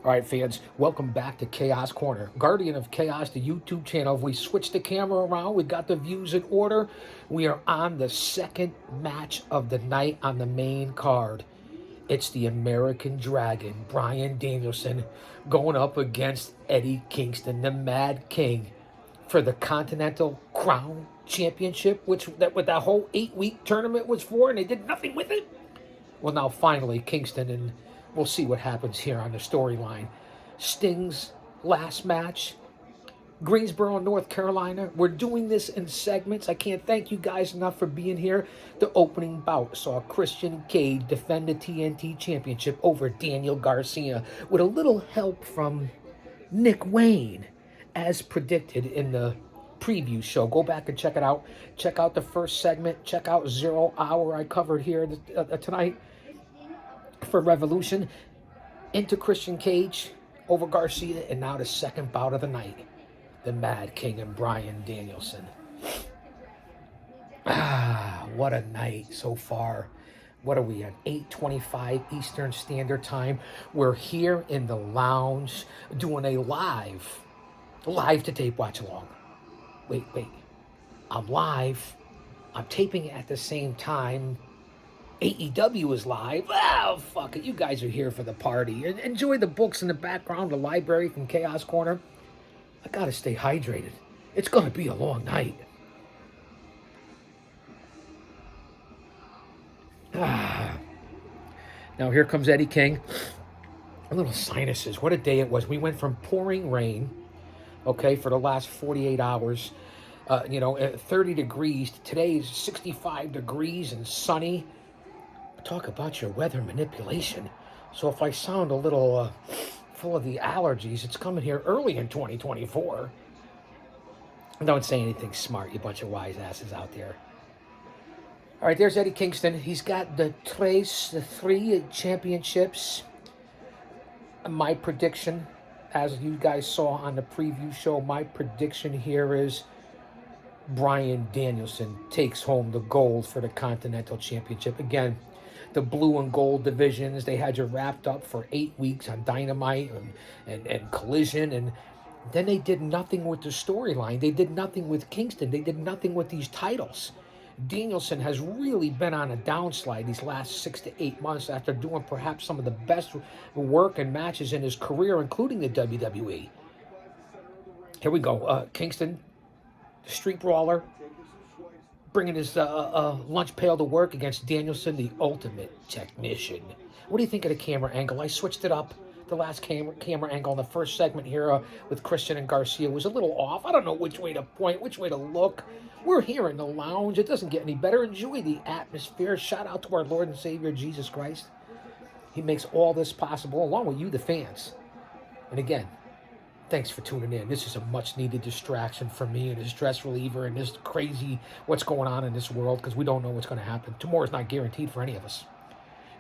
All right, fans, welcome back to Chaos Corner. Guardian of Chaos, the YouTube channel. If we switch the camera around, we got the views in order. We are on the second match of the night on the main card. It's the American Dragon, Bryan Danielson, going up against Eddie Kingston, the Mad King, for the Continental Crown Championship, which what that whole 8-week tournament was for, and they did nothing with it. Well, now finally, Kingston, and we'll see what happens here on the storyline. Sting's last match, Greensboro, North Carolina. We're doing this in segments. I can't thank you guys enough for being here. The opening bout saw Christian Cage defend the TNT Championship over Daniel Garcia with a little help from Nick Wayne, as predicted in the preview show. Go back and check it out. Check out the first segment. Check out 0 Hour I covered here tonight for Revolution. Into Christian Cage over Garcia, and now the second bout of the night, the Mad King and Bryan Danielson. What a night so far. What are we at? 8:25 Eastern Standard Time. We're here in the lounge doing a live to tape watch along. Wait. I'm live. I'm taping it at the same time. AEW is live. Oh, fuck it. You guys are here for the party. Enjoy the books in the background, the library from Chaos Corner. I gotta stay hydrated. It's gonna be a long night. Now here comes Eddie King. A little sinuses. What a day it was. We went from pouring rain, okay, for the last 48 hours, at 30 degrees. Today is 65 degrees and sunny. Talk about your weather manipulation. So if I sound a little full of the allergies, it's coming here early in 2024. Don't say anything smart, you bunch of wise asses out there. All right, there's Eddie Kingston. He's got the three championships. My prediction, as you guys saw on the preview show, my prediction here is Bryan Danielson takes home the gold for the Continental Championship. Again, the blue and gold divisions, they had you wrapped up for 8 weeks on Dynamite and Collision, and then they did nothing with the storyline. They did nothing with Kingston. They did nothing with these titles. Danielson has really been on a downslide these last 6 to 8 months after doing perhaps some of the best work and matches in his career, including the WWE. Here we go. Kingston, the street brawler, bringing his lunch pail to work against Danielson, the ultimate technician. What do you think of the camera angle? I switched it up. The last camera angle in the first segment here with Christian and Garcia was a little off. I don't know which way to point, which way to look. We're here in the lounge. It doesn't get any better. Enjoy the atmosphere. Shout out to our Lord and Savior, Jesus Christ. He makes all this possible, along with you, the fans. And again, thanks for tuning in. This is a much-needed distraction for me and a stress reliever and this crazy what's going on in this world, because we don't know what's going to happen. Tomorrow's not guaranteed for any of us.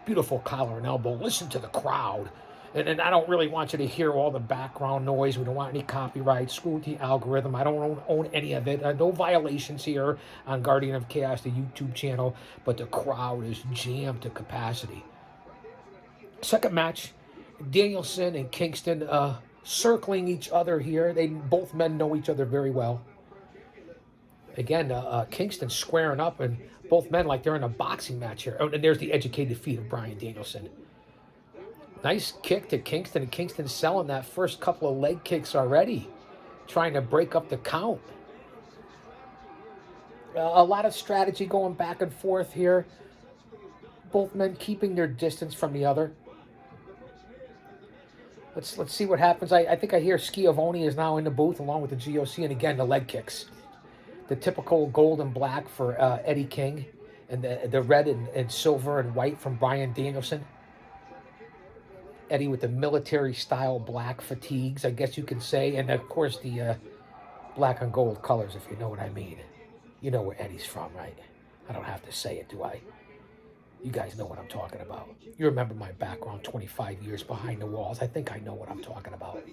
Beautiful collar and elbow. Listen to the crowd. And I don't really want you to hear all the background noise. We don't want any copyright. Screw the algorithm. I don't own any of it. No violations here on Guardian of Chaos, the YouTube channel. But the crowd is jammed to capacity. Second match, Danielson and Kingston circling each other here. Both men know each other very well. Again, Kingston squaring up, and both men like they're in a boxing match here. Oh, and there's the educated feet of Bryan Danielson. Nice kick to Kingston, and Kingston selling that first couple of leg kicks already, trying to break up the count. A lot of strategy going back and forth here. Both men keeping their distance from the other. Let's see what happens. I think I hear Schiavone is now in the booth along with the GOC, and again, the leg kicks. The typical gold and black for Eddie King, and the red and silver and white from Bryan Danielson. Eddie with the military-style black fatigues, I guess you can say, and of course the black and gold colors, if you know what I mean. You know where Eddie's from, right? I don't have to say it, do I? You guys know what I'm talking about. You remember my background, 25 years behind the walls. I think I know what I'm talking about.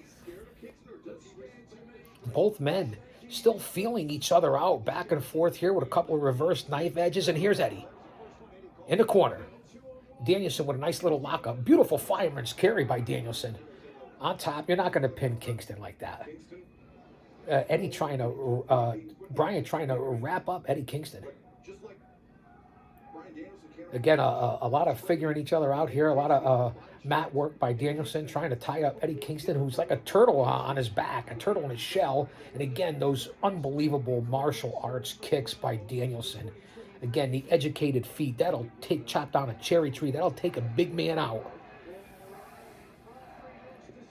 Both men still feeling each other out, back and forth here with a couple of reverse knife edges, and here's Eddie in the corner. Danielson with a nice little lockup. Beautiful fireman's carry by Danielson. On top, you're not going to pin Kingston like that. Brian trying to wrap up Eddie Kingston. Again, a lot of figuring each other out here. A lot of mat work by Danielson trying to tie up Eddie Kingston, who's like a turtle on his back, a turtle in his shell. And again, those unbelievable martial arts kicks by Danielson. Again, the educated feet, that'll chop down a cherry tree. That'll take a big man out.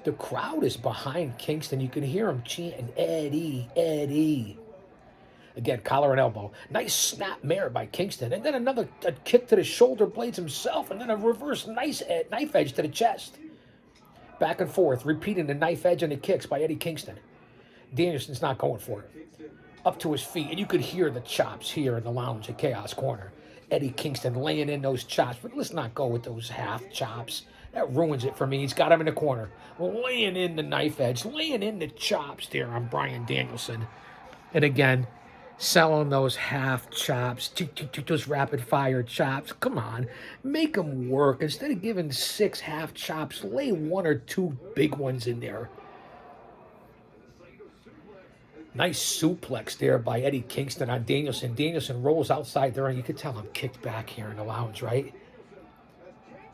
The crowd is behind Kingston. You can hear him chanting, Eddie, Eddie. Again, collar and elbow. Nice snap mare by Kingston. And then another kick to the shoulder blades himself. And then a reverse nice knife edge to the chest. Back and forth, repeating the knife edge and the kicks by Eddie Kingston. Danielson's not going for it. Up to his feet. And you could hear the chops here in the lounge at Chaos Corner. Eddie Kingston laying in those chops. But let's not go with those half chops. That ruins it for me. He's got him in the corner. Laying in the knife edge. Laying in the chops there on Bryan Danielson. And again, selling those half chops, those rapid fire chops. Come on, make them work. Instead of giving 6 half chops, lay 1 or 2 big ones in there. Nice suplex there by Eddie Kingston on Danielson. Danielson rolls outside there, and you could tell him kicked back here in the lounge, right?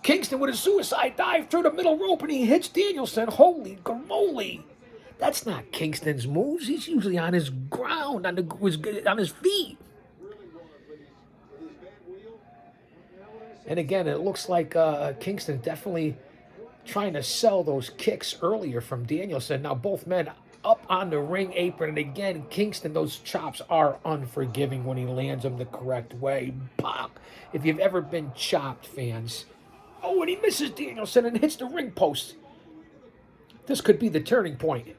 Kingston with a suicide dive through the middle rope, and he hits Danielson. Holy gamoly. That's not Kingston's moves. He's usually on his ground, on his feet. And again, it looks like Kingston definitely trying to sell those kicks earlier from Danielson. Now both men up on the ring apron. And again, Kingston, those chops are unforgiving when he lands them the correct way. Pop. If you've ever been chopped, fans. Oh, and he misses Danielson and hits the ring post. This could be the turning point.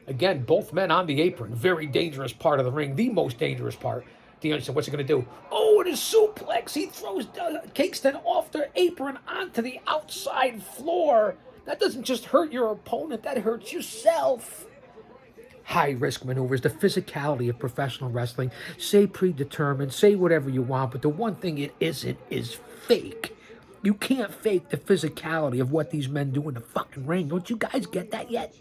Again, both men on the apron. Very dangerous part of the ring. The most dangerous part. Danielson, what's he going to do? Oh, and a suplex. He throws Kingston off the apron onto the outside floor. That doesn't just hurt your opponent. That hurts yourself. High-risk maneuvers. The physicality of professional wrestling. Say predetermined. Say whatever you want. But the one thing it isn't is fake. You can't fake the physicality of what these men do in the fucking ring. Don't you guys get that yet?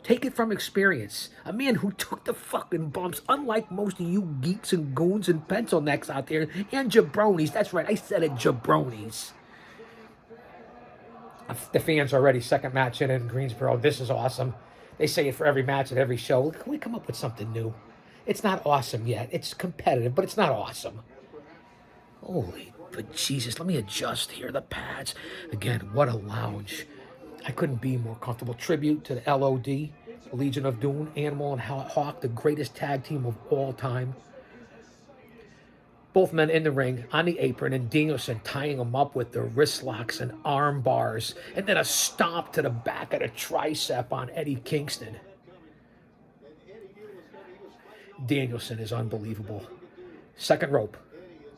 Take it from experience. A man who took the fucking bumps, unlike most of you geeks and goons and pencil necks out there, and jabronis. That's right, I said it, jabronis. The fans are already second match in Greensboro. This is awesome. They say it for every match at every show. Can we come up with something new? It's not awesome yet. It's competitive, but it's not awesome. Holy but Jesus, let me adjust here, the pads. Again, what a lounge. I couldn't be more comfortable. Tribute to the LOD, Legion of Doom, Animal and Hawk, the greatest tag team of all time. Both men in the ring, on the apron, and Danielson tying them up with the wrist locks and arm bars. And then a stomp to the back of the tricep on Eddie Kingston. Danielson is unbelievable. Second rope.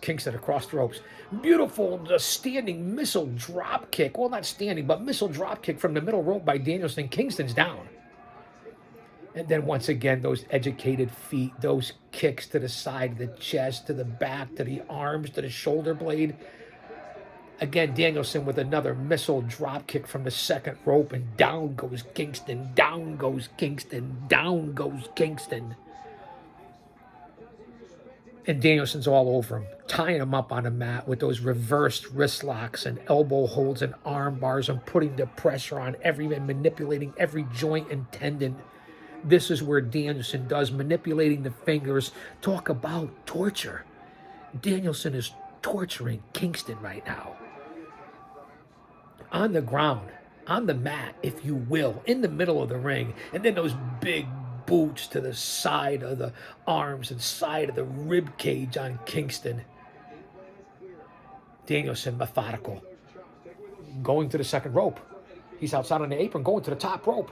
Kingston across the ropes. Beautiful standing missile drop kick. Well, not standing, but missile drop kick from the middle rope by Danielson. Kingston's down. And then once again, those educated feet, those kicks to the side of the chest, to the back, to the arms, to the shoulder blade. Again, Danielson with another missile drop kick from the second rope, and down goes Kingston, down goes Kingston, down goes Kingston. And Danielson's all over him, tying him up on the mat with those reversed wrist locks and elbow holds and arm bars and putting the pressure on every man, manipulating every joint and tendon. This is where Danielson does, manipulating the fingers. Talk about torture. Danielson is torturing Kingston right now. On the ground, on the mat, if you will, in the middle of the ring. And then those big boots to the side of the arms and side of the rib cage on Kingston. Danielson methodical. Going to the second rope. He's outside on the apron, going to the top rope.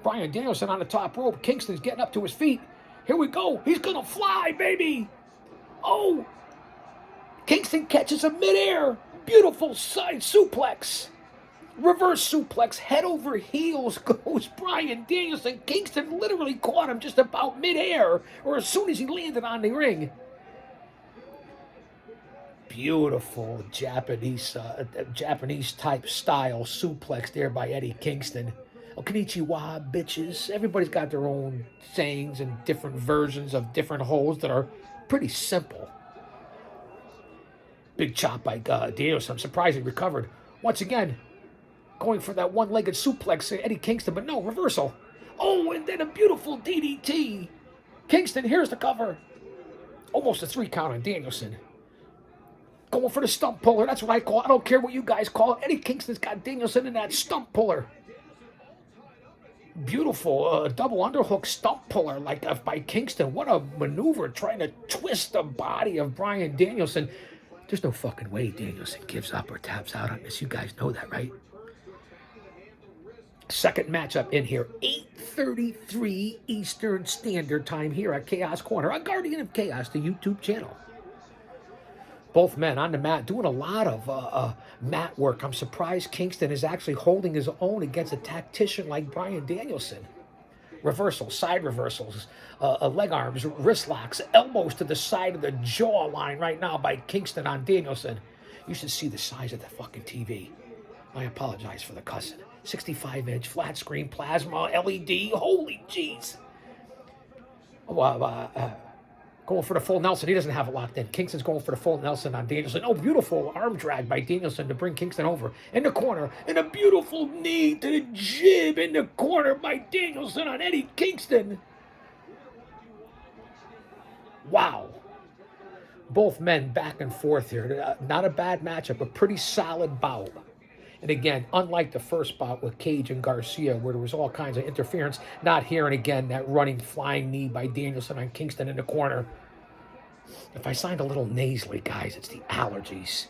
Bryan Danielson on the top rope. Kingston's getting up to his feet. Here we go. He's going to fly, baby. Oh. Kingston catches him midair. Beautiful side suplex. Reverse suplex, head over heels goes Bryan Danielson. Kingston literally caught him just about midair, or as soon as he landed on the ring. Beautiful Japanese type style suplex there by Eddie Kingston. Konnichiwa, bitches. Everybody's got their own sayings and different versions of different holds that are pretty simple. Big chop by Danielson. I'm surprised he recovered. Once again, going for that one-legged suplex, Eddie Kingston, but no, reversal. Oh, and then a beautiful DDT. Kingston, here's the cover. Almost a 3 count on Danielson. Going for the stump puller. That's what I call it. I don't care what you guys call it. Eddie Kingston's got Danielson in that stump puller. Beautiful double underhook stump puller by Kingston. What a maneuver trying to twist the body of Bryan Danielson. There's no fucking way Danielson gives up or taps out on this. You guys know that, right? Second matchup in here, 8:33 Eastern Standard Time here at Chaos Corner, a Guardian of Chaos, the YouTube channel. Both men on the mat doing a lot of mat work. I'm surprised Kingston is actually holding his own against a tactician like Bryan Danielson. Reversals, side reversals, leg arms, wrist locks, elbows to the side of the jawline right now by Kingston on Danielson. You should see the size of the fucking TV. I apologize for the cussing. 65-inch flat screen plasma LED. Holy jeez. Going for the full Nelson. He doesn't have it locked in. Kingston's going for the full Nelson on Danielson. Oh, beautiful arm drag by Danielson to bring Kingston over. In the corner. And a beautiful knee to the jib in the corner by Danielson on Eddie Kingston. Wow. Both men back and forth here. Not a bad matchup. A pretty solid bout. And again, unlike the first bout with Cage and Garcia, where there was all kinds of interference, not here. And again, that running flying knee by Danielson on Kingston in the corner. If I signed a little nasally, guys, it's the allergies.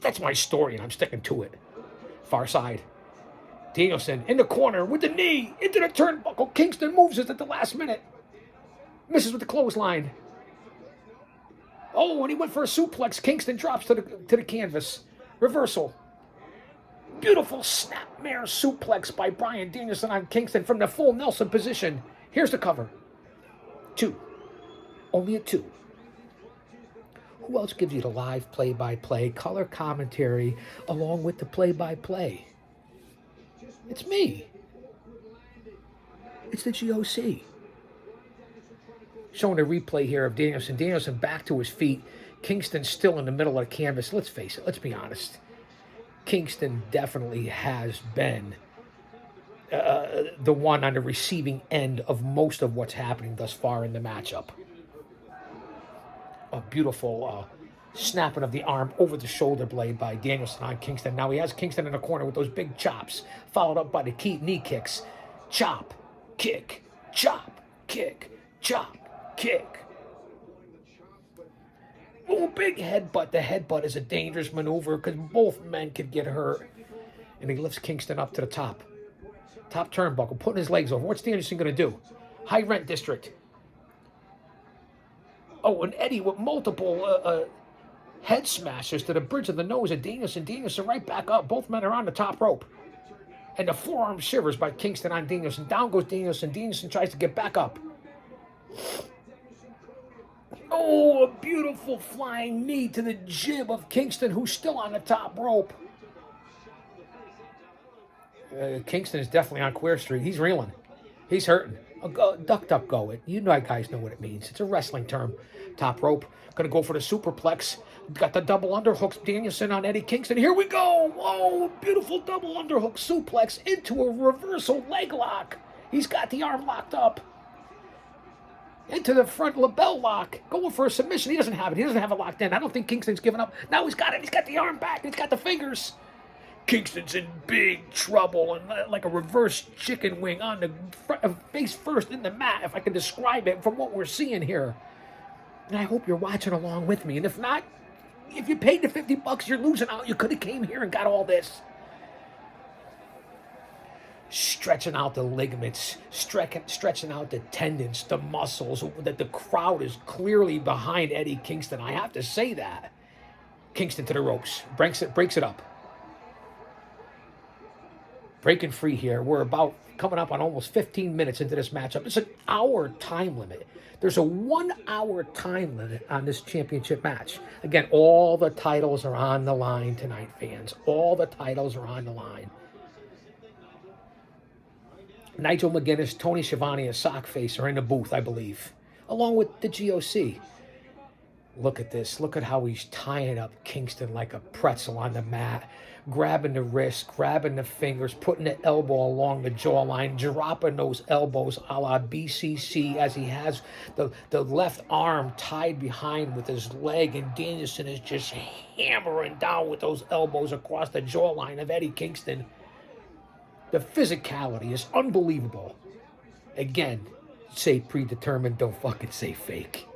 That's my story, and I'm sticking to it. Far side. Danielson in the corner with the knee into the turnbuckle. Kingston moves it at the last minute. Misses with the clothesline. Oh, and he went for a suplex. Kingston drops to the canvas. Reversal. Beautiful snapmare suplex by Bryan Danielson on Kingston from the full Nelson position. Here's the cover. 2. Only a 2. Who else gives you the live play-by-play, color commentary, along with the play-by-play? It's me. It's the GOC. Showing a replay here of Danielson. Danielson back to his feet. Kingston still in the middle of the canvas. Let's face it. Let's be honest. Kingston definitely has been the one on the receiving end of most of what's happening thus far in the matchup. A beautiful snapping of the arm over the shoulder blade by Danielson on Kingston. Now he has Kingston in the corner with those big chops, followed up by the knee kicks. Chop, kick, chop, kick, chop, kick. Oh, big headbutt. The headbutt is a dangerous maneuver because both men could get hurt. And he lifts Kingston up to the top. Top turnbuckle, putting his legs over. What's Danielson going to do? High rent district. Oh, and Eddie with multiple head smashers to the bridge of the nose of Danielson. Danielson right back up. Both men are on the top rope. And the forearm shivers by Kingston on Danielson. Down goes Danielson. Danielson tries to get back up. Oh, a beautiful flying knee to the jib of Kingston, who's still on the top rope. Kingston is definitely on Queer Street. He's reeling. He's hurting. Duck, duck, go. You know, guys know what it means. It's a wrestling term. Top rope. Going to go for the superplex. Got the double underhooks. Danielson on Eddie Kingston. Here we go. Oh, beautiful double underhook suplex into a reversal leg lock. He's got the arm locked up. Into the front lapel lock. Going for a submission. He doesn't have it. He doesn't have it locked in. I don't think Kingston's given up. Now he's got it. He's got the arm back. He's got the fingers. Kingston's in big trouble and like a reverse chicken wing on the face first in the mat, if I can describe it from what we're seeing here. And I hope you're watching along with me. And if not, if you paid the $50, you're losing out. You could have came here and got all this. Stretching out the ligaments, stretching out the tendons, the muscles, that the crowd is clearly behind Eddie Kingston. I have to say that. Kingston to the ropes, breaks it up. Breaking free here. We're about coming up on almost 15 minutes into this matchup. It's an hour time limit. There's a 1 hour time limit on this championship match. Again, all the titles are on the line tonight, fans. All the titles are on the line. Nigel McGuinness, Tony Schiavone, and Sockface are in the booth, I believe, along with the GOC. Look at this. Look at how he's tying up Kingston like a pretzel on the mat, grabbing the wrist, grabbing the fingers, putting the elbow along the jawline, dropping those elbows a la BCC as he has the left arm tied behind with his leg, and Danielson is just hammering down with those elbows across the jawline of Eddie Kingston. The physicality is unbelievable. Again, say predetermined, don't fucking say fake.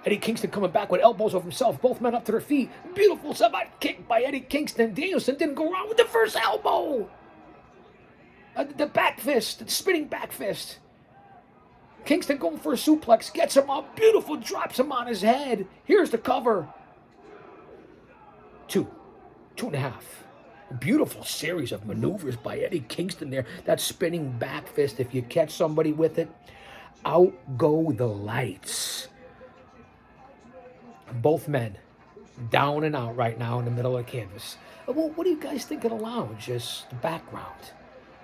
Eddie Kingston coming back with elbows of himself. Both men up to their feet. Beautiful side kick by Eddie Kingston. Danielson didn't go wrong with the first elbow. The back fist, the spinning back fist. Kingston going for a suplex. Gets him up. Beautiful. Drops him on his head. Here's the cover. 2.5. Beautiful series of maneuvers by Eddie Kingston there. That spinning back fist. If you catch somebody with it, out go the lights. Both men down and out right now in the middle of the canvas. Well, what do you guys think of the lounge as the background?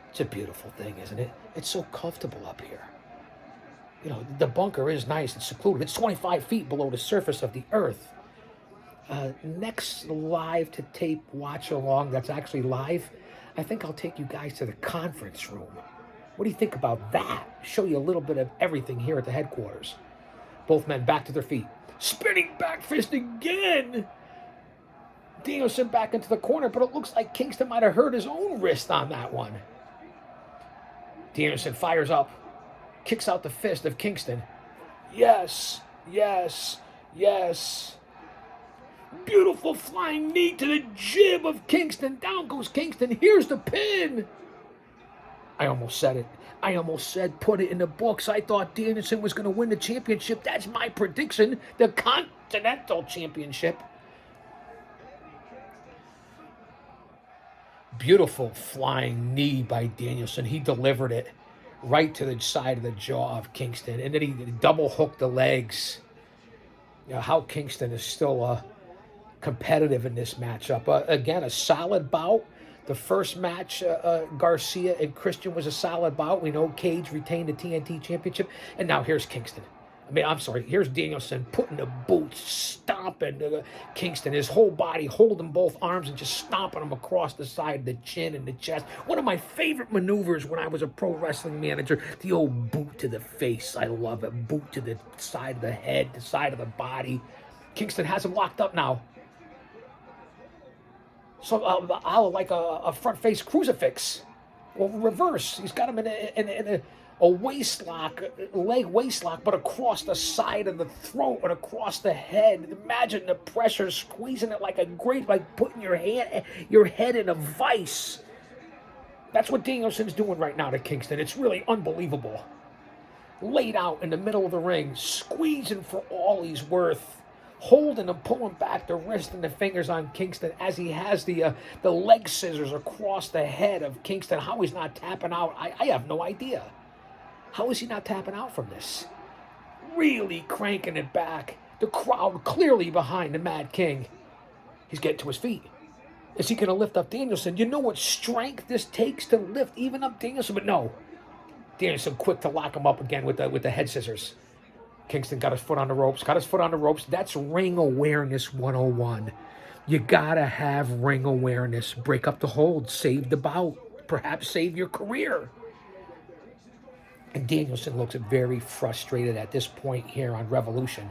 It's a beautiful thing, isn't it? It's so comfortable up here. You know, the bunker is nice and secluded. It's 25 feet below the surface of the earth. Next live to tape watch along that's actually live, I think I'll take you guys to the conference room. What do you think about that? Show you a little bit of everything here at the headquarters. Both men back to their feet. Spinning back fist again. Danielson back into the corner, but it looks like Kingston might have hurt his own wrist on that one. Danielson fires up, kicks out the fist of Kingston. Yes, yes, yes. Beautiful flying knee to the jib of Kingston. Down goes Kingston. Here's the pin. I almost said it. I almost said put it in the books. I thought Danielson was going to win the championship. That's my prediction. The Continental Championship. Beautiful flying knee by Danielson. He delivered it right to the side of the jaw of Kingston. And then he double hooked the legs. You know, how Kingston is still competitive in this matchup. Again, a solid bout. The first match, Garcia and Christian, was a solid bout. We know Cage retained the TNT Championship. And now here's Kingston. Here's Danielson putting the boots, stomping Kingston. His whole body, holding both arms and just stomping him across the side of the chin and the chest. One of my favorite maneuvers when I was a pro wrestling manager, the old boot to the face. I love it. Boot to the side of the head, the side of the body. Kingston has him locked up now. So, like a front-face crucifix. Well, reverse. He's got him in a waist lock, leg waist lock, but across the side of the throat and across the head. Imagine the pressure squeezing it like a grape, like putting your head in a vice. That's what Danielson's doing right now to Kingston. It's really unbelievable. Laid out in the middle of the ring, squeezing for all he's worth. Holding and pulling back the wrist and the fingers on Kingston as he has the leg scissors across the head of Kingston. How he's not tapping out, I have no idea. How is he not tapping out from this? Really cranking it back. The crowd clearly behind the Mad King. He's getting to his feet. Is he going to lift up Danielson? You know what strength this takes to lift even up Danielson? But no. Danielson quick to lock him up again with the head scissors. Kingston got his foot on the ropes. That's ring awareness 101. You gotta have ring awareness. Break up the hold. Save the bout. Perhaps save your career. And Danielson looks very frustrated at this point here on Revolution.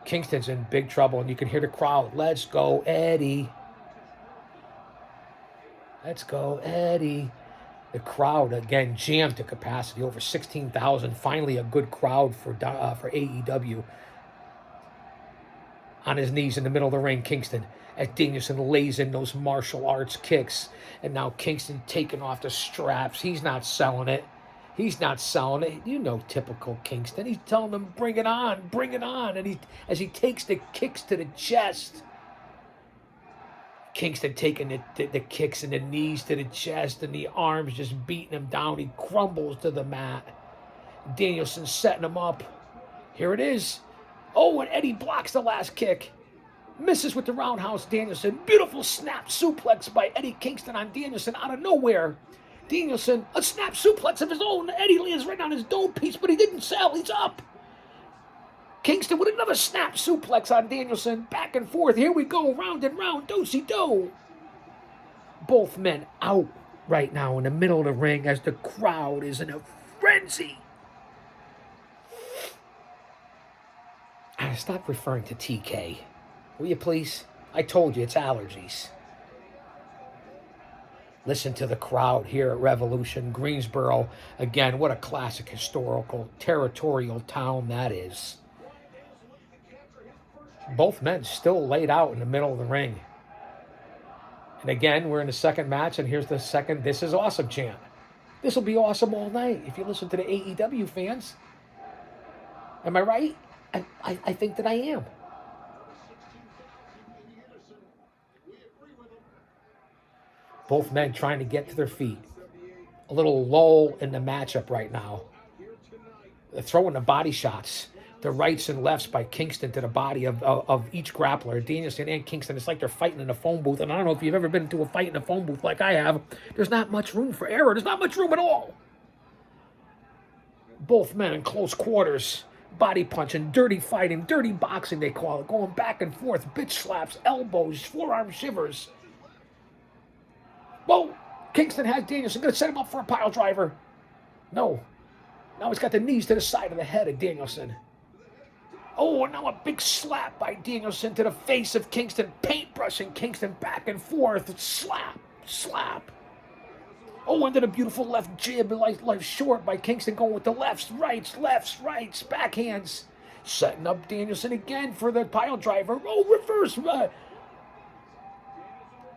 Kingston's in big trouble, and you can hear the crowd. Let's go, Eddie. Let's go, Eddie. The crowd, again, jammed to capacity, over 16,000. Finally, a good crowd for AEW. On his knees in the middle of the ring, Kingston, as Danielson lays in those martial arts kicks. And now Kingston taking off the straps. He's not selling it. You know, typical Kingston. He's telling them, bring it on. And as he takes the kicks to the chest. Kingston taking the kicks and the knees to the chest and the arms just beating him down. He crumbles to the mat. Danielson setting him up. Here it is. Oh, and Eddie blocks the last kick. Misses with the roundhouse Danielson. Beautiful snap suplex by Eddie Kingston on Danielson out of nowhere. Danielson, a snap suplex of his own. Eddie lands right on his dome piece, but he didn't sell. He's up. Kingston with another snap suplex on Danielson. Back and forth. Here we go. Round and round. Do-si-do. Both men out right now in the middle of the ring as the crowd is in a frenzy. Stop referring to TK. Will you please? I told you it's allergies. Listen to the crowd here at Revolution. Greensboro, again, what a classic historical territorial town that is. Both men still laid out in the middle of the ring. And again, we're in the second match, and here's the second "This is awesome" chant. This will be awesome all night if you listen to the AEW fans. Am I right? I think that I am. Both men trying to get to their feet. A little lull in the matchup right now. They're throwing the body shots. The rights and lefts by Kingston to the body of each grappler. Danielson and Kingston, it's like they're fighting in a phone booth. And I don't know if you've ever been into a fight in a phone booth like I have. There's not much room for error. There's not much room at all. Both men in close quarters. Body punching, dirty fighting, dirty boxing they call it. Going back and forth. Bitch slaps, elbows, forearm shivers. Whoa! Kingston has Danielson. Going to set him up for a pile driver. No. Now he's got the knees to the side of the head of Danielson. Oh, and now a big slap by Danielson to the face of Kingston. Paintbrushing Kingston back and forth. Slap, slap. Oh, and then a beautiful left jib, like short by Kingston, going with the lefts, rights, backhands. Setting up Danielson again for the pile driver. Oh, reverse.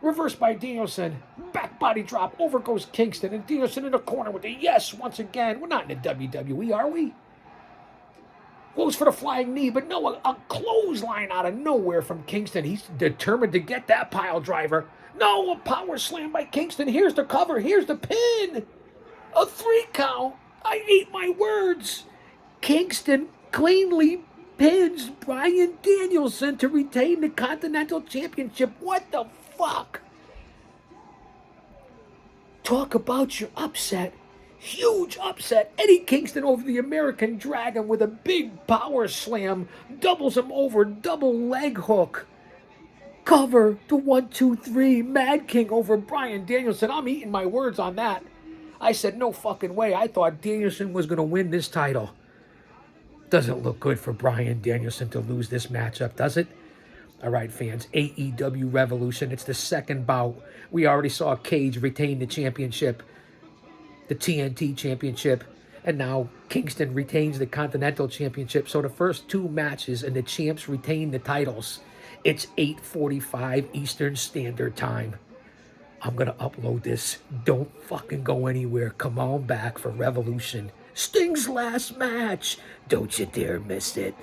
Reverse by Danielson. Back body drop. Over goes Kingston. And Danielson in the corner with the yes once again. We're not in the WWE, are we? Goes for the flying knee, but no, a clothesline out of nowhere from Kingston. He's determined to get that pile driver. No, a power slam by Kingston. Here's the cover. Here's the pin. A 3 count. I ate my words. Kingston cleanly pins Bryan Danielson to retain the Continental Championship. What the fuck? Talk about your upset. Huge upset. Eddie Kingston over the American Dragon with a big power slam. Doubles him over. Double leg hook. Cover to 1, 2, 3. Mad King over Bryan Danielson. I'm eating my words on that. I said no fucking way. I thought Danielson was going to win this title. Doesn't look good for Bryan Danielson to lose this matchup, does it? All right, fans. AEW Revolution. It's the second bout. We already saw Cage retain the championship. The TNT Championship, and now Kingston retains the Continental Championship. So the first 2 matches and the champs retain the titles. It's 8:45 Eastern Standard Time. I'm going to upload this. Don't fucking go anywhere. Come on back for Revolution. Sting's last match. Don't you dare miss it.